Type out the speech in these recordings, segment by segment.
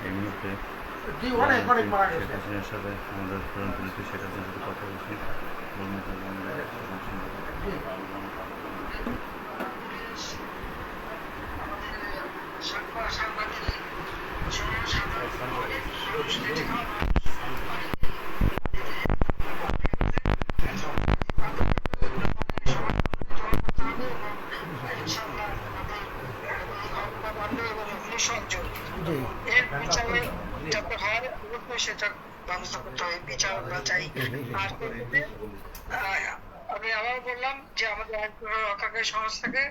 এই মুহূর্তে অনেক শেখ হাসিনার সাথে আমাদের প্রধানমন্ত্রী শেখ হাসিনার সাথে কথা বলছি। এর বিচারে যাতে হয় সেটা ব্যবস্থা করতে হবে, বিচার আমরা চাই। আর আমি আবার বললাম যে আমাদের আইন রক্ষাকারী সংস্থাকে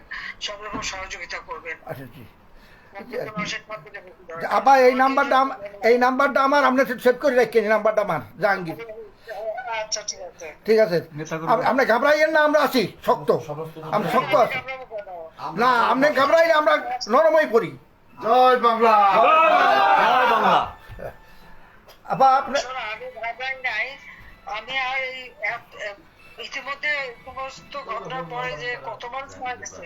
সব রকম সহযোগিতা করবেন। আবার এই নাম্বারটা আমার আপনি সেভ করে রাখেন। এই নাম্বারটা আমার জাহাঙ্গীর। আচ্ছা ঠিক আছে, ঠিক আছে, আপনি ঘাবড়াইয়েন না, আমরা আছি শক্ত, আমরা শক্ত আছি না, আপনি ঘাবড়াই না, আমরা নরমই করি। জয় বাংলা, জয় বাংলা। আবার আপনি আমি আর এই ইতিমধ্যে সমস্ত ঘটনার পরে যে কত মানুষ মারা গেছে,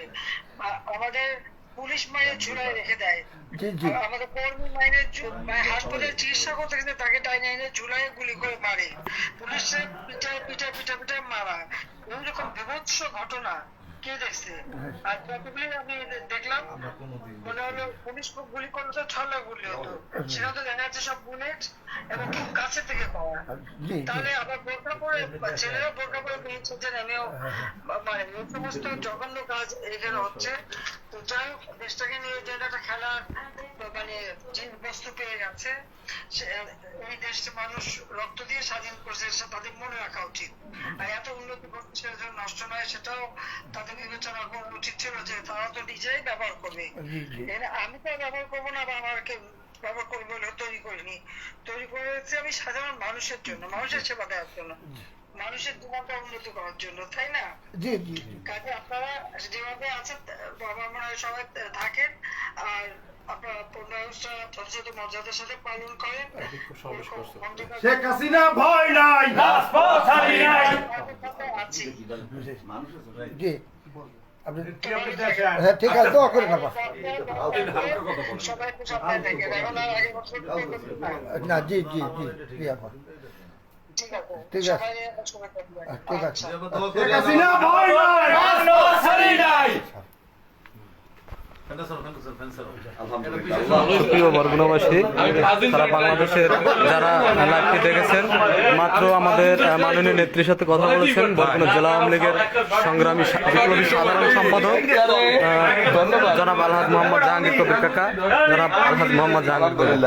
আমাদের পুলিশ মায়ের ঝুলায় রেখে দেয়, আমাদের কর্মী মায়ের হাসপাতালে চিকিৎসা করতে গেছে তাকে টাইনে এনে ঝুলায় গুলি করে মারে, পুলিশের পিঠা মারা, এরকম বিভৎস ঘটনা কে দেখছে? আর যতগুলি আমি দেখলাম মনে হলো পুলিশ গুলি করলে তো ছলা গুলি হতো, সেটা তো দেখা যাচ্ছে সব বুলেট এবং খুব কাছে থেকে পাওয়া। তাহলে আবার বোরকা পরে ছেলেরা বোরকা পরে বেরিয়েছে যে নেমেও মানে এই সমস্ত জঘন্য কাজ এখানে হচ্ছে। তো যাই হোক, দেশটাকে নিয়ে যে একটা খেলার মানে যে বস্তু পেয়ে গেছে, এই দেশে মানুষ রক্ত দিয়ে স্বাধীন করছে, তাদের মনে রাখা উচিত। আর এত উন্নতি করছে নষ্ট নয়, সেটাও তাদের বিবেচনা করা উচিত ছিল যে তারা তো নিজেই ব্যবহার করবে। আমি তো ব্যবহার করবো না বা আমাকে ব্যবহার করবো বলে তৈরি করিনি, তৈরি করেছি আমি সাধারণ মানুষের জন্য, মানুষের সেবা দেওয়ার জন্য, মানুষের জীবনটা উন্নতি করার জন্য, তাই না? জি জি, কাজে আপনারা যেভাবে আছেন বাবা মনে হয় সবাই থাকেন, আর আপনারা ব্যবস্থা যথাযথ মর্যাদার সাথে পালন করেন। শেখ হাসিনা ভয় নাই, আছি জি, হ্যাঁ ঠিক আছে, দোয়া করে নেবা সবাই একটু সাবধানে থাকেন, এখন আর আগে বছর না। জি জি জি জি আপা, ঠিক আছে, ঠিক আছে, সবাই সবাই থাকবেন। ঠিক আছে। শেখ হাসিনা ভয় নাই। প্রিয় বরগুনাবাসী, সারা বাংলাদেশের যারা লাইভটি দেখেছেন, মাত্র আমাদের মাননীয় নেত্রীর সাথে কথা বলেছেন বরগুনা জেলা আওয়ামী লীগের সংগ্রামী বিপ্লবী সাধারণ সম্পাদক জনাব আলহাজ মোহাম্মদ জাহাঙ্গীর কবির কাকা, জনাব আলহাজ মোহাম্মদ জাহাঙ্গীর কবির।